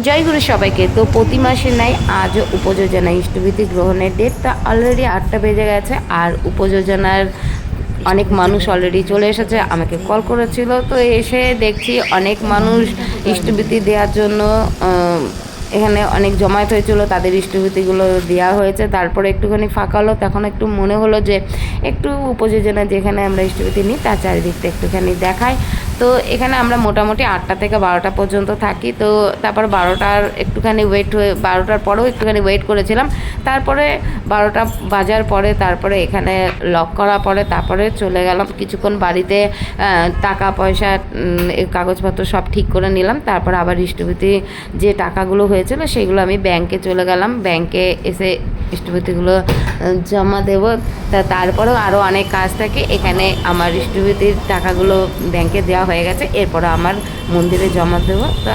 জয়গুরু সবাইকে। তো প্রতি মাসে নাই আজও উপযোজনা ইষ্টভীতি গ্রহণের ডেটটা অলরেডি 8টা বেজে গেছে, আর উপযোজনার অনেক মানুষ অলরেডি চলে এসেছে, আমাকে কল করেছিল। তো এসে দেখছি অনেক মানুষ ইষ্টভীতি দেওয়ার জন্য এখানে অনেক জমায়েত হয়েছিল, তাদের ইষ্টভীতিগুলো দেওয়া হয়েছে। তারপরে একটুখানি ফাঁকা হলো, তখন একটু মনে হলো যে একটু উপযোজনা যেখানে আমরা ইষ্টভীতি নিই তার চারিদিকটা একটুখানি দেখাই। তো এখানে আমরা মোটামুটি 8টা থেকে 12টা পর্যন্ত থাকি। তো তারপর 12টার একটুখানি ওয়েট হয়ে 12টার পরেও একটুখানি ওয়েট করেছিলাম। তারপরে 12টা বাজার পরে তারপরে এখানে লক করা পরে তারপরে চলে গেলাম কিছুক্ষণ বাড়িতে, টাকা পয়সা কাগজপত্র সব ঠিক করে নিলাম। তারপর আবার ইষ্টভীতি যে টাকাগুলো হয়েছিল সেগুলো আমি ব্যাংকে চলে গেলাম, ব্যাংকে এসে ইষ্টভীতিগুলো জমা দেবো। তারপরেও আরও অনেক কাজ থাকে। এখানে আমার ইষ্টভীতির টাকাগুলো ব্যাংকে দেওয়া হয়ে গেছে, এরপরে আমার মন্দিরে জমা দেবো। তো